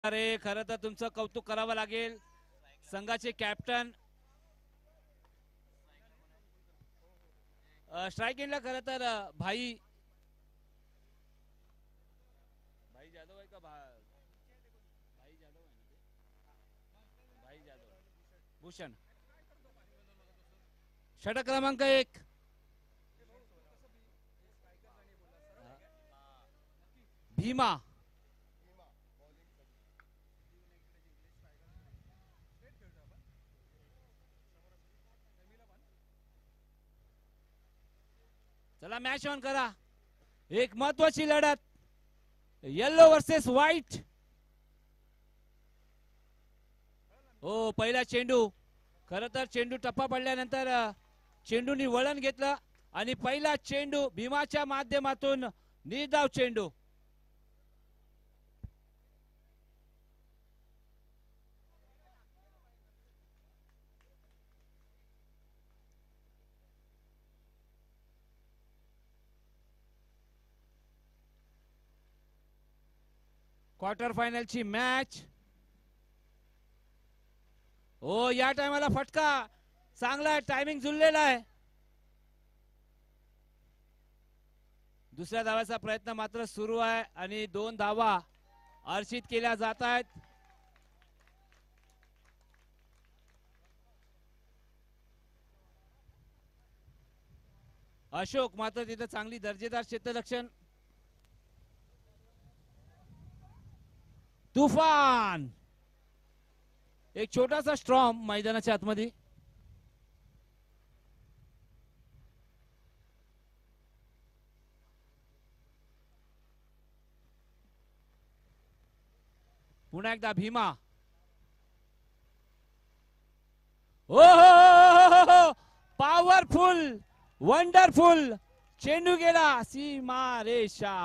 अरे खरं तर तुमचं कौतुक करावं लागेल. संघाचे कॅप्टन स्ट्राइक एंडला खरं तर भाई भाई जाधव आहे का भाई जाधव आहे ना ते भाई जाधव भूषण षटक क्रमांक 1. भीमा चला मॅच ऑन करा. एक महत्वाची लढत येल्लो वर्सेस व्हाईट. हो पहिला चेंडू खरं तर चेंडू टप्पा पडल्यानंतर चेंडूनी वळण घेतलं आणि पहिला चेंडू भीमाच्या माध्यमातून निर्धाव चेंडू. क्वार्टर फायनलची मॅच. हो या टायमाला फटका चांगला टायमिंग जुळलेला आहे. दुसऱ्या धावाचा प्रयत्न मात्र सुरू आहे आणि 2 धावा अर्जित केल्या जात आहेत. अशोक मात्र तिथं चांगली दर्जेदार क्षेत्ररक्षण. तुफान एक छोटासा स्ट्रॉम मैदानाच्या आतमध्ये. पुन्हा एकदा भीमा. हो पॉवरफुल वंडरफुल चेंडू गेला सीमा रेषा.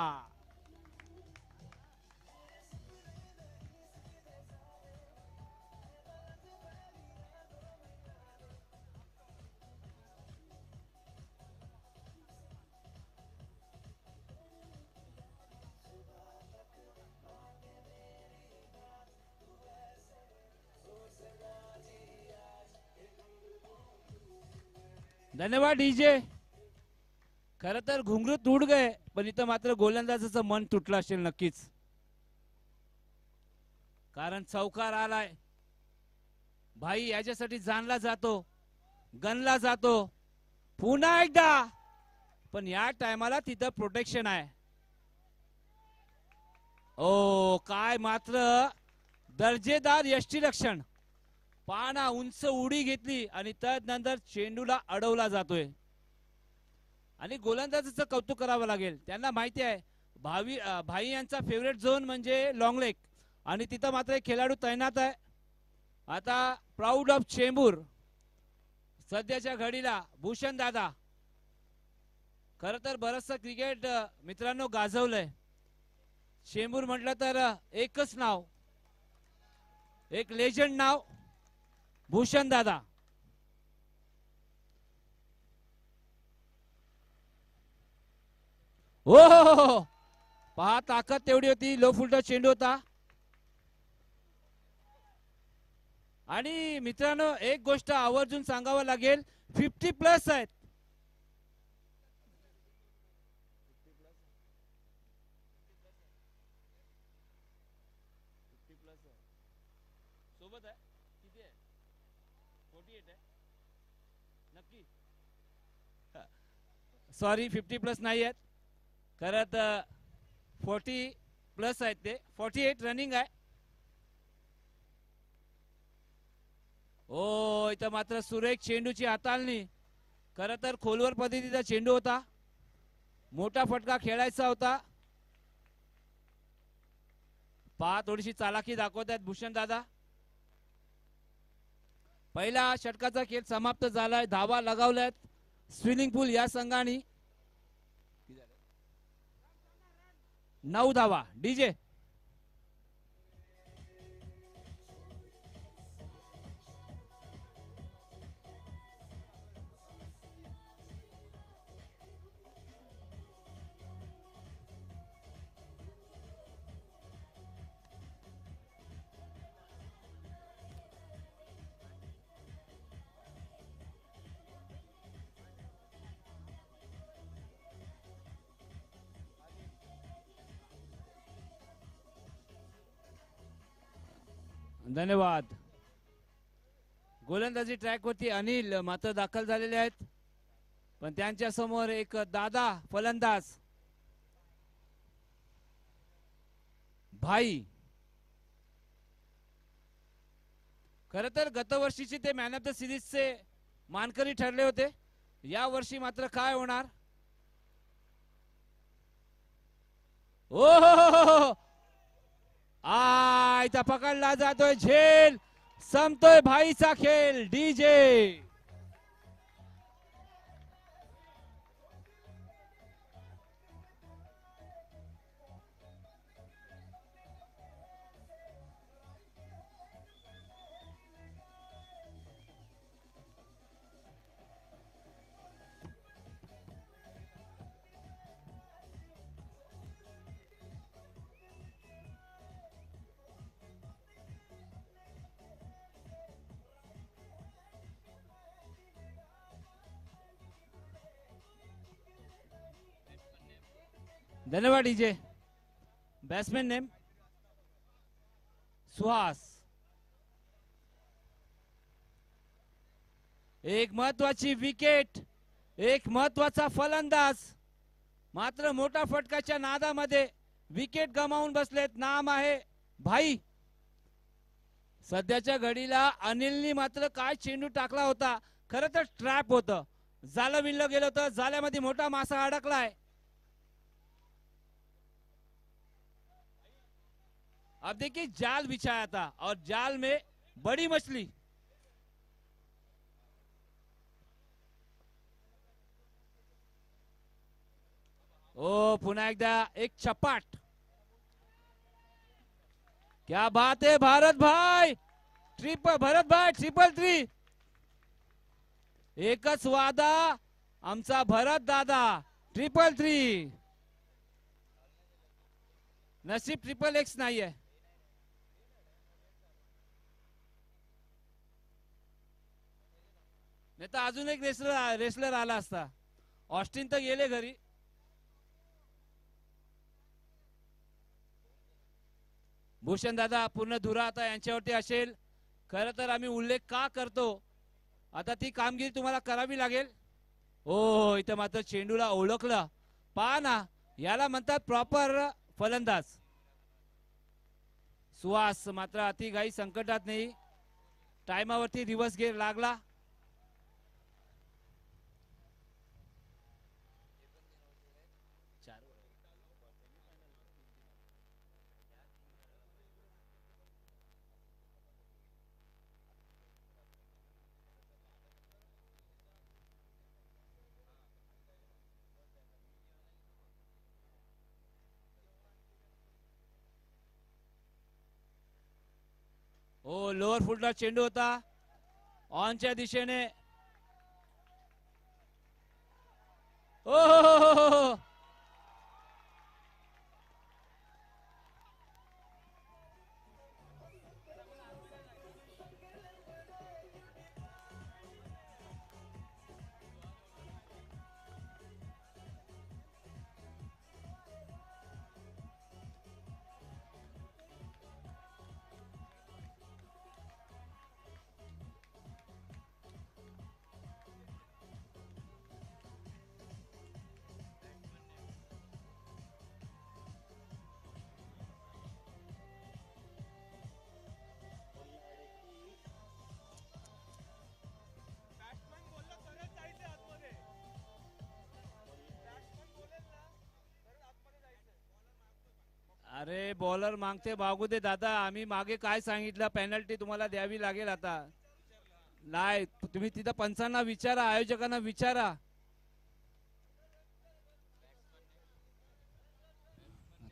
धन्यवाद डीजे. खरं तर घुंगरूत उड गए पण इथं मात्र गोलंदाजाचं मन तुटलं असेल नक्कीच. कारण चौकार आलाय. भाई याच्यासाठी जाणला जातो गणला जातो. पुन्हा एकदा पण या टायमाला तिथं प्रोटेक्शन आहे. ओ काय मात्र दर्जेदार यष्टीरक्षण. पाना उंच उडी घेतली आणि त्यानंतर चेंडूला अडवला जातोय. आणि गोलंदाजाचं कौतुक करावं लागेल. त्यांना माहिती आहे भाई यांचा फेवरेट झोन म्हणजे लॉंग लेग आणि तिथं मात्र एक खेळाडू तैनात आहे. आता प्राऊड ऑफ चेंबूर सध्याच्या घडीला भूषण दादा. खरं तर बरचसं क्रिकेट मित्रांनो गाजवलंय. चेंबूर म्हटलं तर एकच नाव एक लेजंड नाव भूषण दादा. हो पहा ताकद तेवढी होती. लो फुलटा चेंडू होता. आणि मित्रांनो एक गोष्ट आवर्जून सांगावं लागेल 50+ आहेत. सोबत आहे किती आहे 48 आहे नक्की. सॉरी 50+ नाही आहेत. खरं तर 40+ आहेत ते. 48 रनिंग आहे. हो इथं मात्र सुरेख चेंडूची हाताळणी. खरं तर खोलवर पद्धतीचा चेंडू होता. मोठा फटका खेळायचा होता. पहा थोडीशी चालाकी दाखवत आहेत भूषण दादा. पहिला षटकाचा खेळ समाप्त झालाय. धावा लगावल्यात स्विमिंग पूल या संघाने. 9 धावा डीजे. धन्यवाद. गोलंदाजी ट्रॅक वरती अनिल मात्र दाखल झालेले आहेत, पण त्यांच्या समोर एक दादा फलंदाज भाई. खर तर गतवर्षीचे ते मॅन ऑफ द सिरीजचे मानकरी ठरले होते. या वर्षी मात्र काय होणार? ओ इथं पकडला जातोय झेल, संपतोय भाईचा खेळ. डीजे धन्यवाद. DJ batsman name Suhas. एक महत्वाची विकेट, एक महत्वाचा फलंदाज मात्र मोठा फटकाच्या नादामध्ये विकेट गमावून बसलेत. नाम आहे भाई. सध्याच्या घडीला अनिलनी मात्र काय चेंडू टाकला होता. खरं तर ट्रॅप होतं, जालं विणलं गेलं होतं, जाल्यामध्ये मोठा मासा अडकलाय. अब देखिए जाल बिछाया था और जाल में बड़ी मछली. ओ पुन्हा एकदा एक चपाट. क्या बात है भारत भाई. भरत भाई ट्रिपल थ्री. एकच वादा आमचा भरत दादा. Triple three. नसीब ट्रिपल एक्स नाहीये. नाही तर अजून एक रेसलर आला असता. ऑस्टिन तर गेले घरी. भूषण दादा पूर्ण धुरा आता यांच्यावरती असेल. खरं तर आम्ही उल्लेख का करतो, आता ती कामगिरी तुम्हाला करावी लागेल. ओ इथं मात्र चेंडूला ओळखलं. पहा ना, याला म्हणतात प्रॉपर फलंदाज. सुहास मात्र अति काही संकटात नाही. टाइमावरती रिव्हर्स गेअर लागला. ओ लोअर फुटला चेंडू होता ऑनच्या दिशेने. ओ अरे बॉलर मागते भागू दे दादा. आम्ही मागे काय सांगितलं, पेनल्टी तुम्हाला द्यावी लागेल. आता नाही तुम्ही तिथं पंचांना विचारा, आयोजकांना विचारा.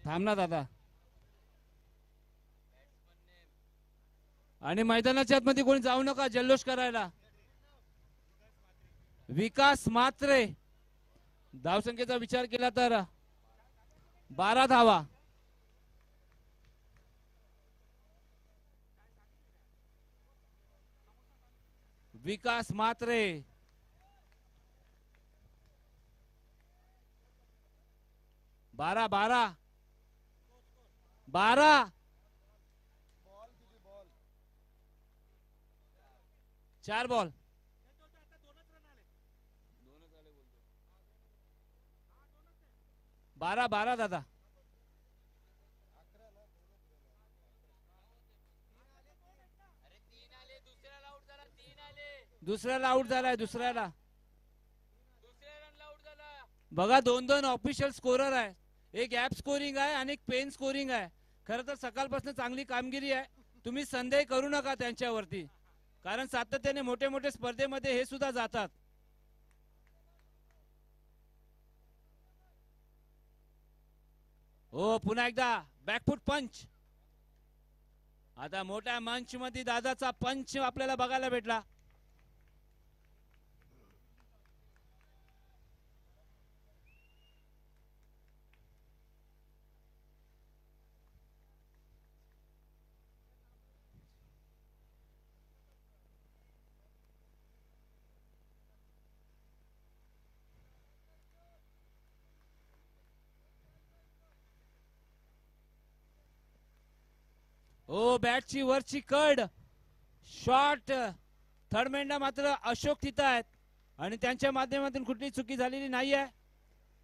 थांब ना दादा. आणि मैदानाच्या आतमध्ये कोणी जाऊ नका जल्लोष करायला. विकास मात्रे. धावसंख्येचा विचार केला तर 12 धावा. विकास मात्रे 12 12. 4 बॉल. 12 दादा. दुसऱ्याला आउट झालाय. दुसऱ्याला बघा 2-2 ऑफिशियल स्कोरर आहे. एक ऍप स्कोरिंग आहे आणि एक पेन स्कोरिंग आहे. खरं तर सकाळपासून चांगली कामगिरी आहे. तुम्ही संदेह करू नका त्यांच्यावरती, कारण सातत्याने मोठे मोठे स्पर्धेमध्ये हे सुद्धा जातात. हो पुन्हा एकदा बॅकफुट पंच. आता मोठ्या मंच मध्ये दादाचा पंच आपल्याला बघायला भेटला. हो बॅटची वरची कड शॉट. थर्ड मेंढा मात्र अशोक तिथं आहेत आणि त्यांच्या माध्यमातून कुठली चुकी झालेली नाहीये.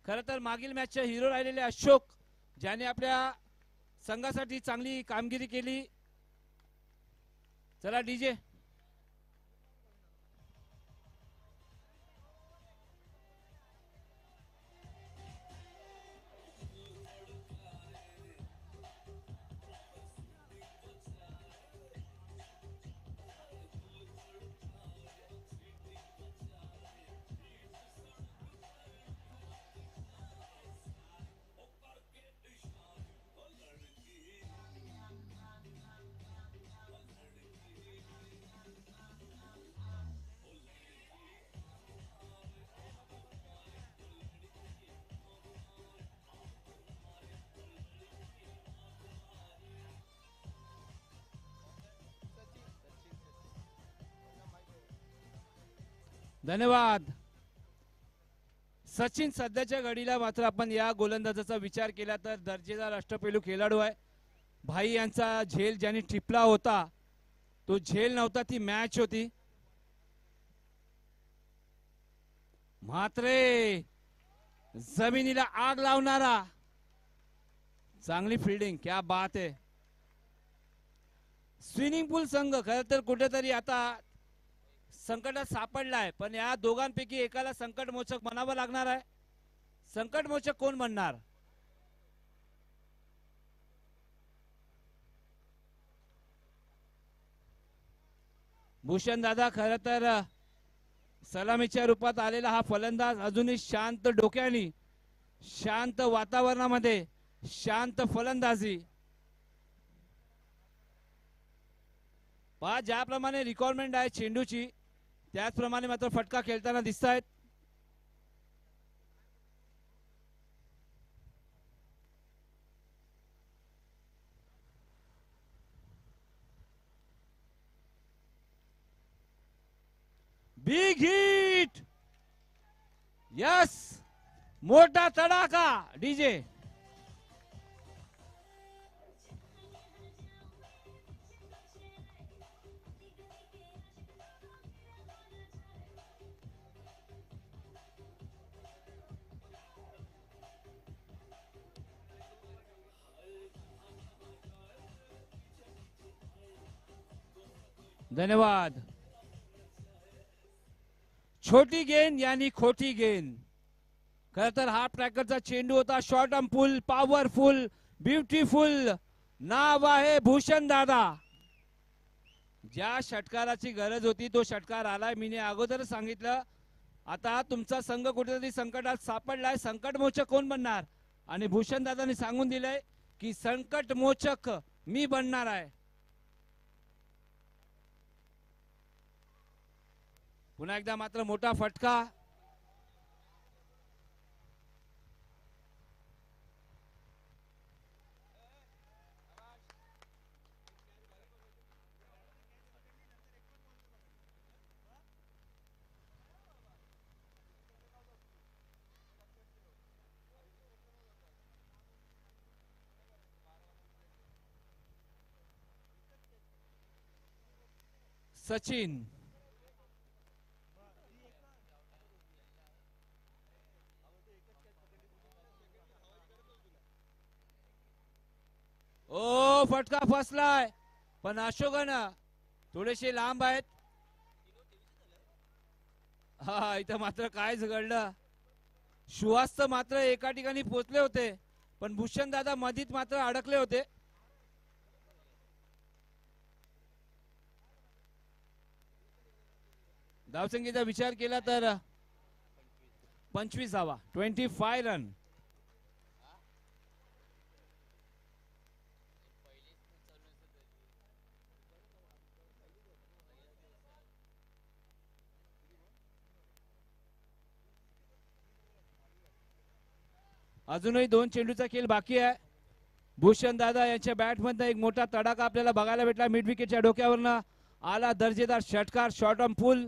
खरं तर मागील मॅचचे हिरो राहिलेले अशोक, ज्याने आपल्या संघासाठी चांगली कामगिरी केली. चला डीजे. धन्यवाद सचिन. सध्याच्या घडीला मात्र आपण या गोलंदाजाचा विचार केला तर दर्जेदार अष्टपैलू खेळाडू आहे. भाई यांचा झेल ज्याने टिपला होता तो झेल नव्हता, ती मॅच होती. मात्र जमिनीला आग लावणारा चांगली फिल्डिंग, क्या बात आहे. स्विमिंग पूल संघ खरं तर कुठेतरी आता संकटात सापडलाय, पण या दोघांपैकी एकाला संकटमोचक म्हणावं लागणार आहे. संकटमोचक कोण म्हणणार? भूषण दादा. खरं तर सलामीच्या रूपात आलेला हा फलंदाज अजूनही शांत डोक्याने, शांत वातावरणामध्ये शांत फलंदाजी. पहा ज्याप्रमाणे रिक्वायरमेंट आहे चेंडूची त्याचप्रमाणे मात्र फटका खेळताना दिसत आहेत. Big hit. यस, मोठा तडाखा डीजे. धन्यवाद. छोटी गेंद यानी खोटी गेंद. खर तर हा ट्रॅकरचा चेंडू होता. Short arm full, powerful, beautiful. नाव आहे भूषण दादा. ज्या षटकाराची गरज होती तो षटकार आलाय. मी अगोदर सांगितलं आता तुमचा संघ कुठेतरी संकटात सापडलाय. संकटमोचक कोण बनणार? आणि भूषण दादांनी सांगून दिलंय की संकटमोचक मी बनणार आहे. पुन्हा एकदा मात्र मोठा फटका. सचिन फटका फसलाय, पण अशोकनं थोडेसे लांब आहेत. हा इथं मात्र कायच घडलं. सुहास मात्र एका ठिकाणी पोहोचले होते, पण भूषण दादा मधीत मात्र अडकले होते. धावसंख्येचा विचार केला तर 25 धावा, 25 रन. अजूनही 2 चेंडूचा खेळ बाकी आहे. भूषण दादा यांच्या बॅटमधनं एक मोठा तडाखा आपल्याला बघायला भेटला. मिड विकेटच्या डोक्यावरनं आला दर्जेदार षटकार, शॉर्ट ऑन फुल.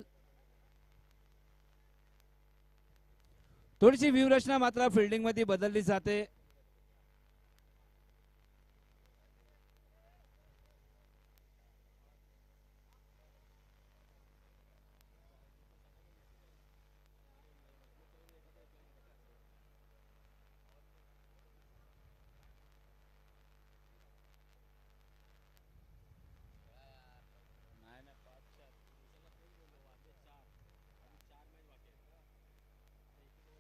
थोडीशी व्यूहरचना मात्र फिल्डिंग मध्ये बदलली जाते.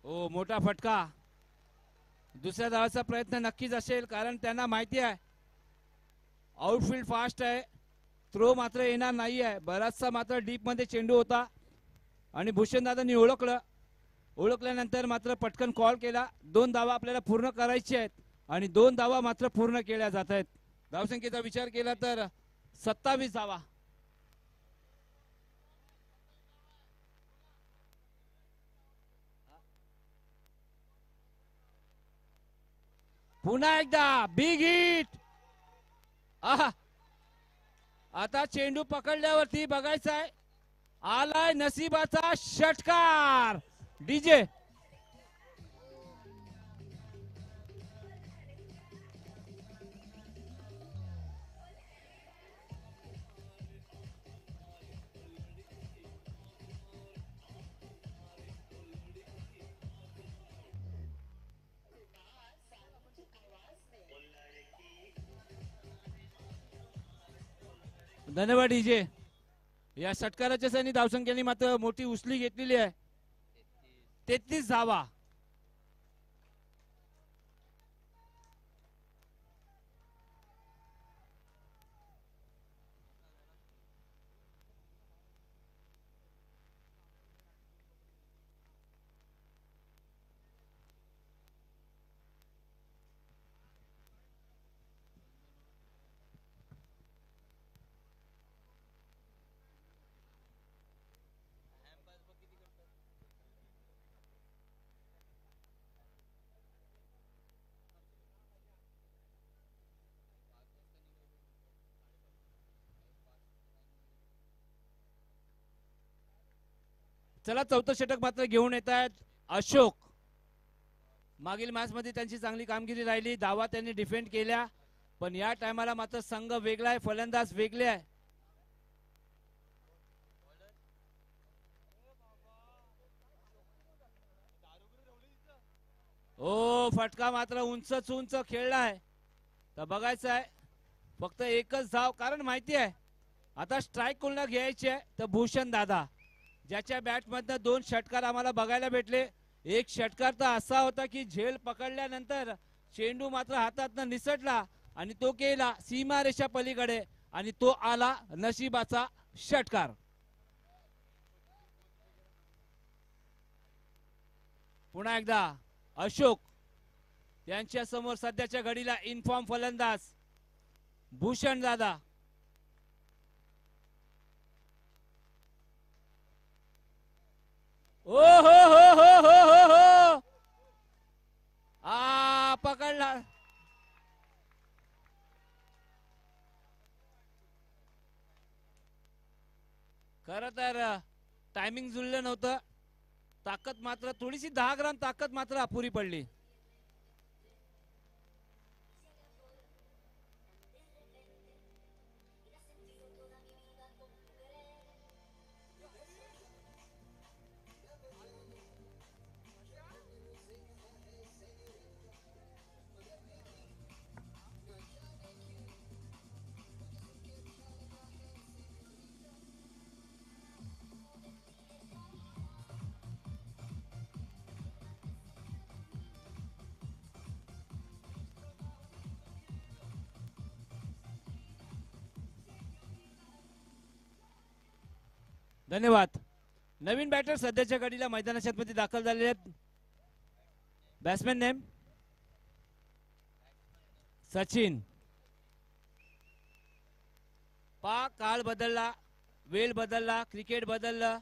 ओ मोठा फटका. दुसऱ्या धावाचा प्रयत्न नक्कीच असेल, कारण त्यांना माहिती आहे आउटफील्ड फास्ट आहे, थ्रो मात्र येणार नाही आहे. बराचसा मात्र डीप मध्ये चेंडू होता आणि भूषण दादांनी ओळखल्यानंतर मात्र पटकन कॉल केला. 2 धावा आपल्याला पूर्ण करायचे आहेत आणि 2 धावा मात्र पूर्ण केल्या जात आहेत. धावसंख्येचा विचार केला तर 27 धावा. पुन्हा एकदा बिग हिट. आता चेंडू पकडल्यावरती बघायचं आहे, आलाय नशिबाचा षटकार. डीजे धन्यवाद. डीजे या षटकाराच्या सैनी धावसंख्येने मात्र मोठी उचली घेतलेली आहे. 33 धावा. चला चौथं षटक मात्र घेऊन येत आहेत अशोक. मागील मॅच मध्ये त्यांची चांगली कामगिरी राहिली, धावा त्यांनी डिफेंड केल्या, पण या टायमाला मात्र संघ वेगळा आहे, फलंदाज वेगळे आहे. ओ फटका मात्र उंच खेळलाय. तर बघायचं आहे फक्त एकच धाव, कारण माहिती आहे आता स्ट्राईक कोणाला घ्यायची आहे तर भूषण दादा, ज्याच्या बॅट मधनं 2 षटकार आम्हाला बघायला भेटले. एक षटकार तर असा होता की झेल पकडल्यानंतर चेंडू मात्र हातातनं निसटला आणि तो केला सीमारेषा पलीकडे आणि तो आला नशिबाचा षटकार. पुन्हा एकदा अशोक यांच्या समोर सध्याच्या घडीला इनफॉर्म फलंदाज भूषण दादा. ओ हो पकडला. खर तर टायमिंग जुळलं नव्हतं, ताकद मात्र थोडीशी 10 ग्राम ताकद मात्र अपुरी पडली. धन्यवाद. नवीन बॅटर सध्याच्या घडीला मैदानाच्या आतमध्ये दाखल झालेले आहेत. Batsman name Sachin. काळ बदलला, वेळ बदलला, क्रिकेट बदललं.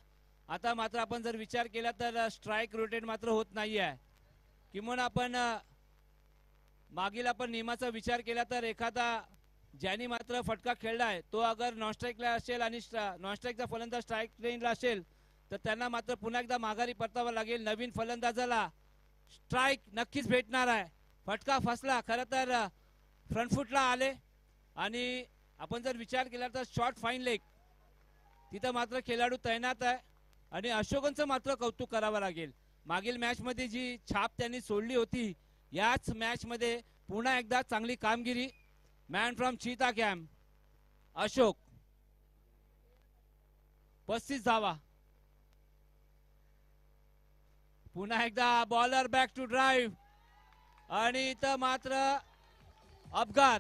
आता मात्र आपण जर विचार केला तर स्ट्राइक रोटेट मात्र होत नाही आहे. किंवा आपण मागील आपण नियमाचा विचार केला तर एखादा ज्यांनी मात्र फटका खेळलाय तो अगर नॉन स्ट्राइकला असेल आणि नॉन स्ट्राइकचा फलंदाज स्ट्राइक रेंजला असेल तर त्यांना मात्र पुन्हा एकदा माघारी परतावं लागेल. नवीन फलंदाजाला स्ट्राइक नक्कीच भेटणार आहे. फटका फसला, खरं तर फ्रंट फुटला आले आणि आपण जर विचार केला तर शॉर्ट फाईन लेग तिथं मात्र खेळाडू तैनात आहे आणि अशोकनचं मात्र कौतुक करावं लागेल. मागील मॅच मध्ये जी छाप त्यांनी सोडली होती याच मॅच मध्ये पुन्हा एकदा चांगली कामगिरी. मॅन फ्रॉम चीता कॅम्प अशोक 35 धावा. पुन्हा एकदा बॉलर बॅक टू ड्राईव्ह आणि इथं मात्र अपघात.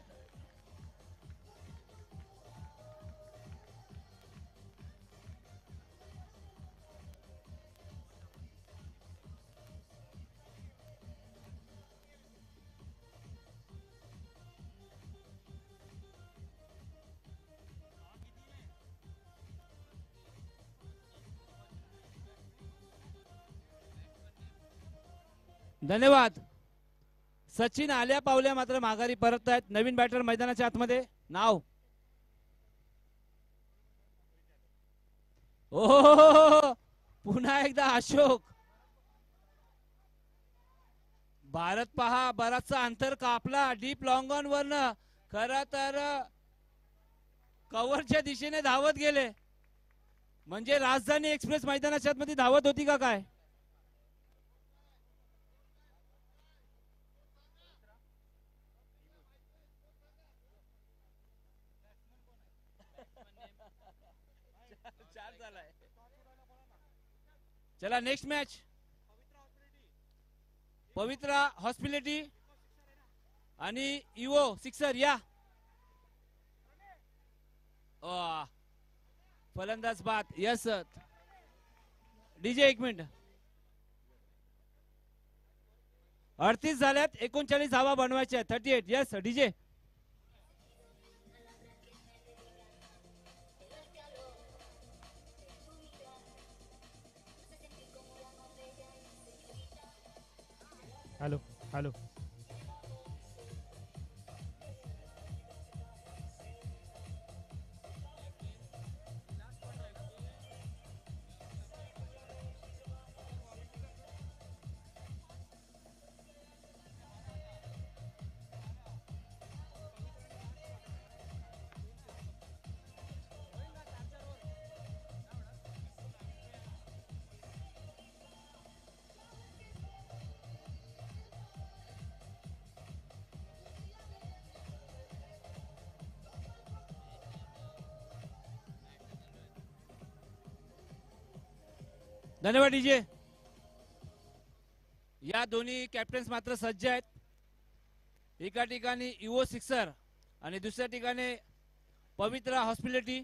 धन्यवाद. सचिन आल्या पावल्या मात्र माघारी परत आहेत. नवीन बॅटर मैदानाच्या आतमध्ये नाव ओ पुन्हा एकदा अशोक. भारत पहा बराचसा अंतर कापला डीप लॉंग ऑन वरनं. खरं तर कव्हरच्या दिशेने धावत गेले म्हणजे राजधानी एक्सप्रेस मैदानाच्या आतमध्ये धावत होती का काय. चला नेक्स्ट मॅच पवित्रा हॉस्पिटॅलिटी आणि इवो सिक्सर या. फलंदाज बाद. यस डीजे एक मिनिट. 38 झाल्यात, 39 धावा बनवायच्या. 38 यस डीजे. Hello hello. धन्यवाद डीजे. या दोन्ही कॅप्टन्स मात्र सज्ज आहेत. एका ठिकाणी इवो सिक्सर आणि दुसऱ्या ठिकाणी पवित्रा हॉस्पिटॅलिटी.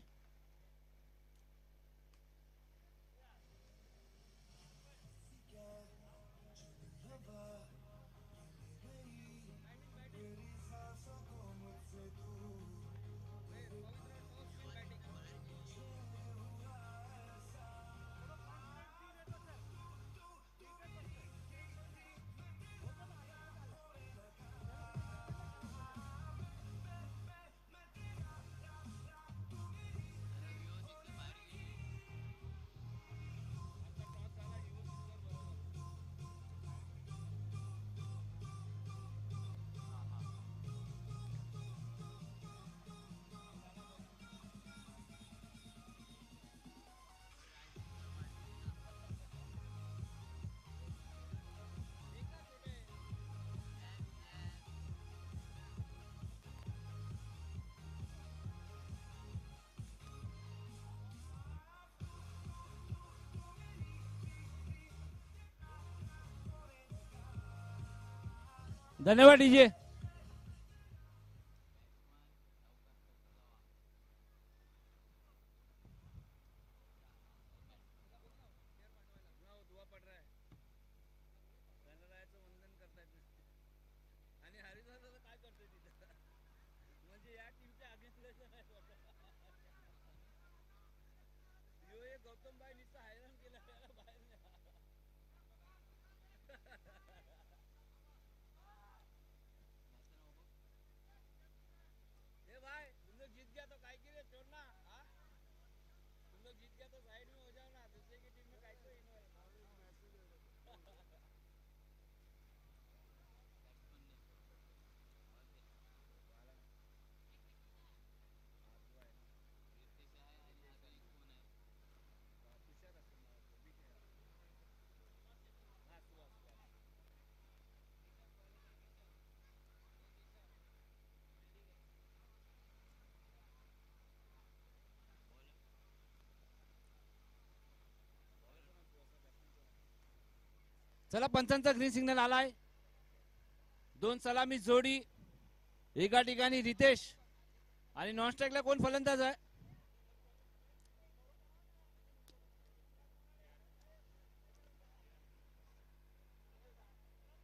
धन्यवाद डीजे. चला पंचांचा ग्रीन सिग्नल आलाय. 2 सलामी जोडी. एका ठिकाणी रितेश आणि नॉन स्ट्राईकला कोण फलंदाज आहे?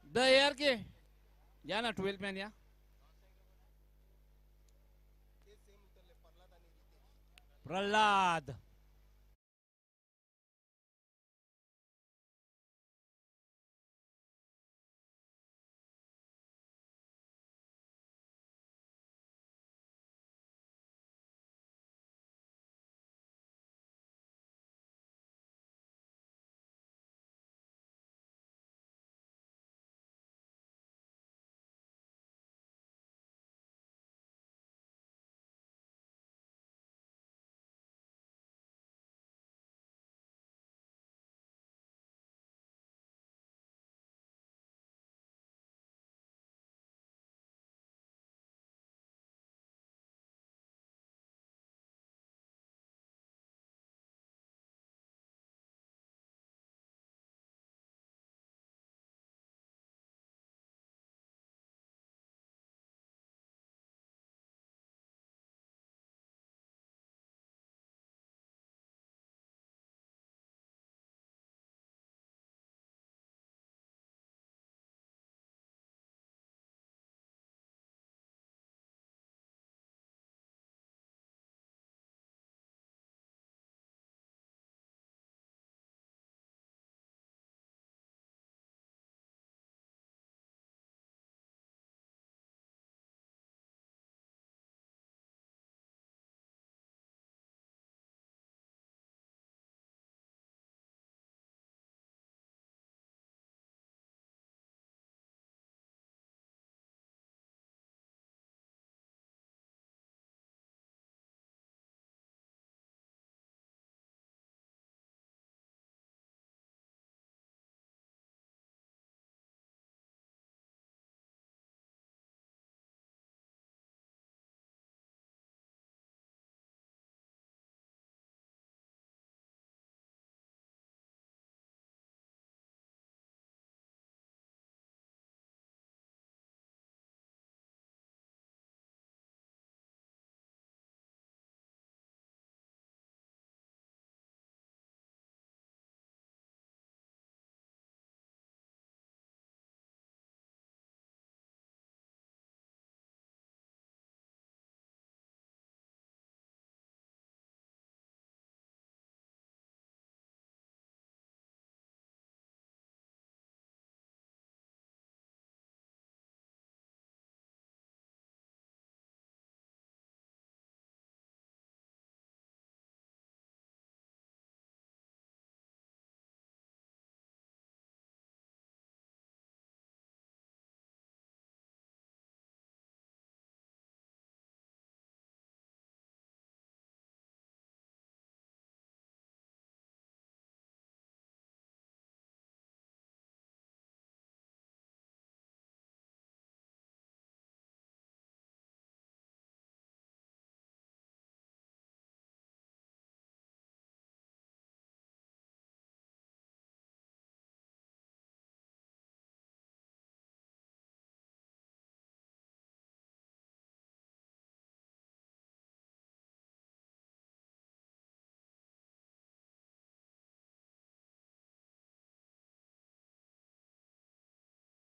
द एअर के या ना 12 मॅन या. प्रल्हाद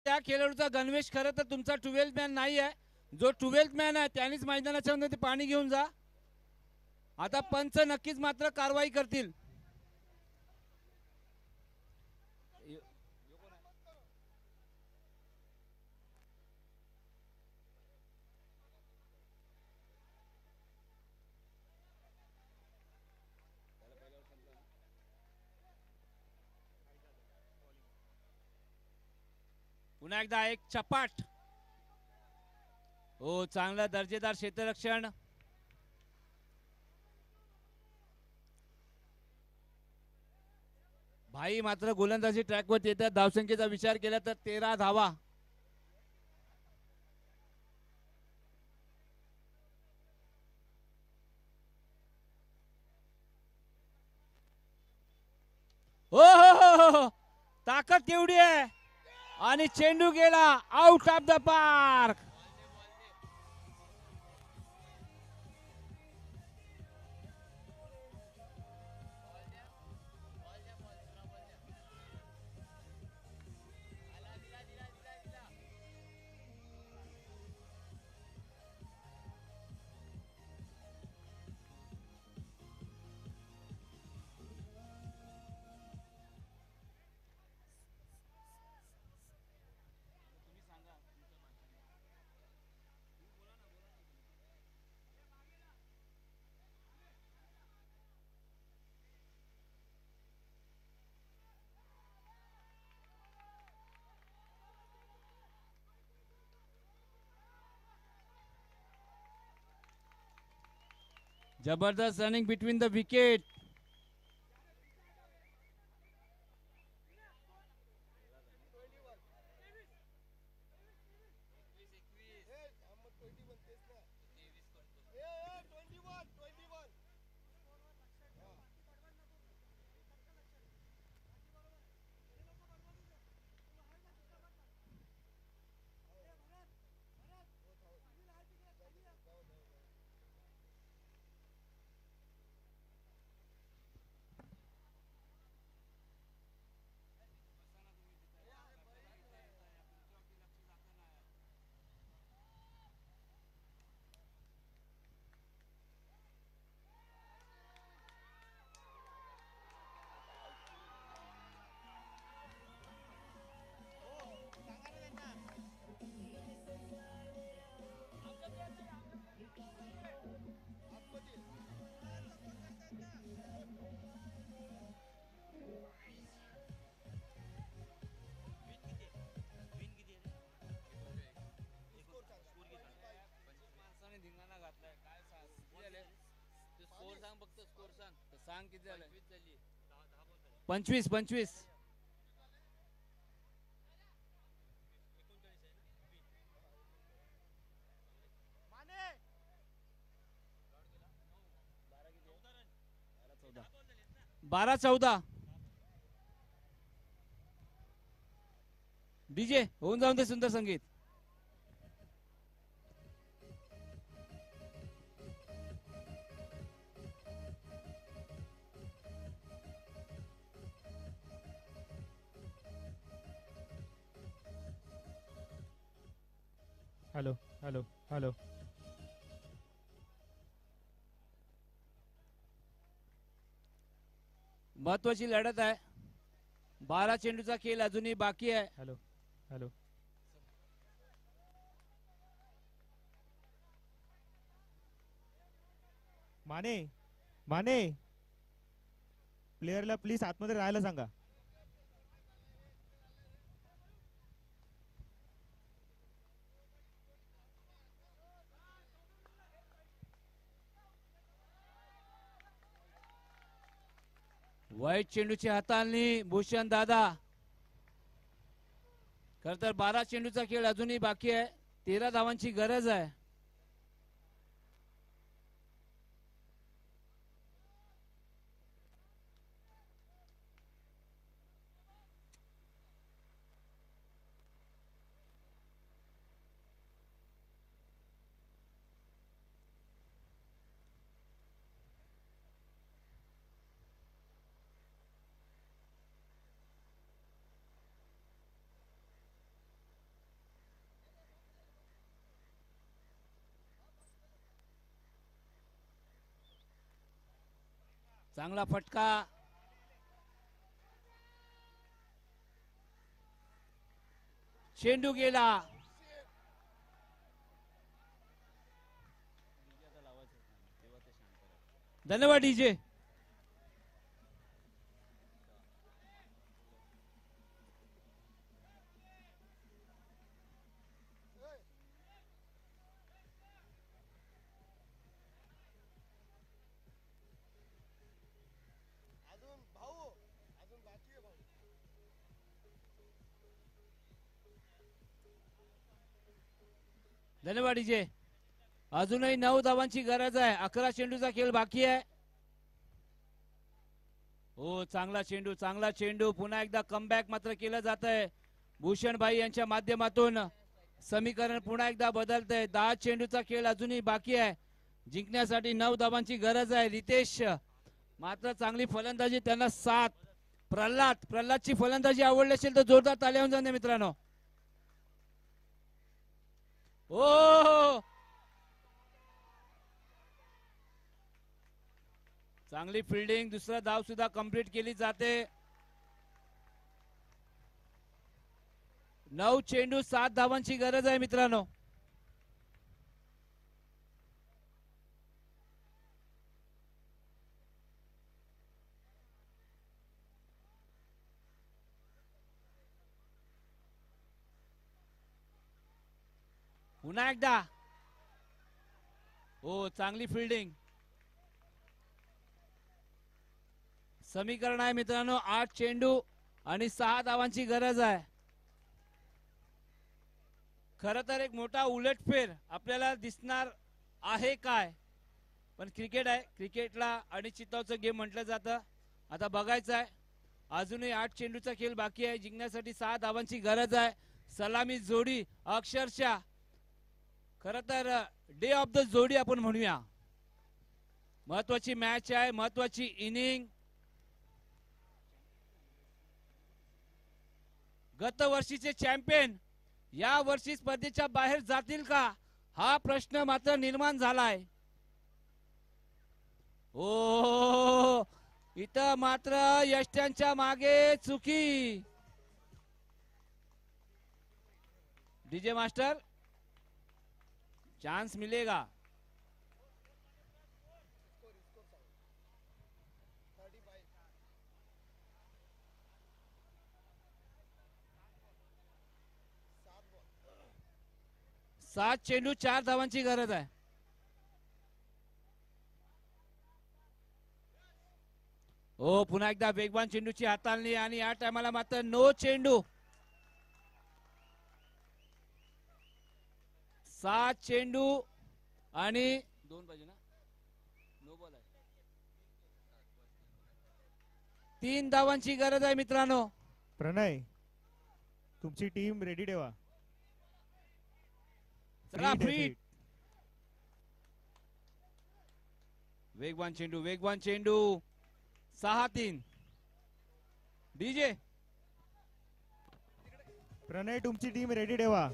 त्या खेळाडूचा गणवेश खरं तर तुमचा 12 मॅन नाही आहे. जो 12 मॅन आहे त्यानेच मैदानाच्या मध्ये पाणी घेऊन जा. आता पंच नक्कीच मात्र कारवाई करतील. पुन्हा एकदा एक चपाट. हो चांगला दर्जेदार क्षेत्ररक्षण. भाई मात्र गोलंदाजी ट्रॅकवर येतात. धावसंख्येचा विचार केला तर 13 धावा. हो हो हो हो ताकद केवढी आहे आणि चेंडू गेला आउट ऑफ द पार्क. जबरदस्त रनिंग बिटवीन द विकेट. सांग किती झालं? 25. बारा 14. डीजे होऊन जाऊन दे सुंदर संगीत. Hello hello hello. महत्वाची लढत आहे. 12 चेंडूचा खेळ अजूनही बाकी आहे. Hello hello. माने माने प्लेयरला प्लीज आतमध्ये राहायला सांगा. वाईट चेंडूची हाताळणी भूषण दादा. खर तर 12 चेंडूचा खेळ अजूनही बाकी आहे. 13 धावांची गरज आहे. चांगला फटका. चेंडू गेला. धन्यवाद डीजे. धन्यवाद डीजे. अजूनही 9 धावांची गरज आहे. 11 चेंडूचा खेळ बाकी आहे. हो चांगला चेंडू पुन्हा एकदा कमबॅक मात्र केलं जात आहे भूषण भाई यांच्या माध्यमातून. समीकरण पुन्हा एकदा बदलतंय. 10 चेंडूचा खेळ अजूनही बाकी आहे. जिंकण्यासाठी 9 धावांची गरज आहे. रितेश मात्र चांगली फलंदाजी, त्यांना 7. प्रल्हादची फलंदाजी आवडली असेल तर जोरदार ताल्या होऊन जाणे मित्रांनो. ओ चांगली फिल्डिंग, दुसरा धाव सुद्धा कंप्लीट केली जाते. 9 चेंडू 7 धावांची गरज आहे मित्रांनो. पुन्हा एकदा हो चांगली फिल्डिंग. समीकरण आहे मित्रांनो 8 चेंडू आणि 6 धावांची गरज आहे. खर तर एक मोठा उलटफेर आपल्याला दिसणार आहे काय, पण क्रिकेट आहे, क्रिकेटला अनिश्चितताचं गेम म्हटलं जातं. आता बघायचं आहे. अजूनही 8 चेंडूचा खेळ बाकी आहे. जिंकण्यासाठी 6 धावांची गरज आहे. सलामी जोडी अक्षरशः खर तर डे ऑफ द जोडी आपण म्हणूया. महत्वाची मॅच आहे, महत्वाची इनिंग. गत वर्षीचे चॅम्पियन या वर्षी स्पर्धेच्या बाहेर जातील का, हा प्रश्न मात्र निर्माण झालाय. ओ इथं मात्र यष्ट्यांच्या मागे चुकी. डीजे मास्टर चांस मिलेगा. सात चेंडू 4 धावांची गरज आहे. हो पुन्हा एकदा वेगवान चेंडूची हाताळणी आणि या टायमाला मात्र नो चेंडू. 7 चेंडू आणि 2 पाहिजे ना, नो बॉल आहे. 3 धावांची गरज आहे मित्रांनो. प्रणय, तुमची टीम रेडी ठेवा. चला फ्री. वेगवान चेंडू 6-3. डीजे प्रणय, तुमची टीम रेडी ठेवा.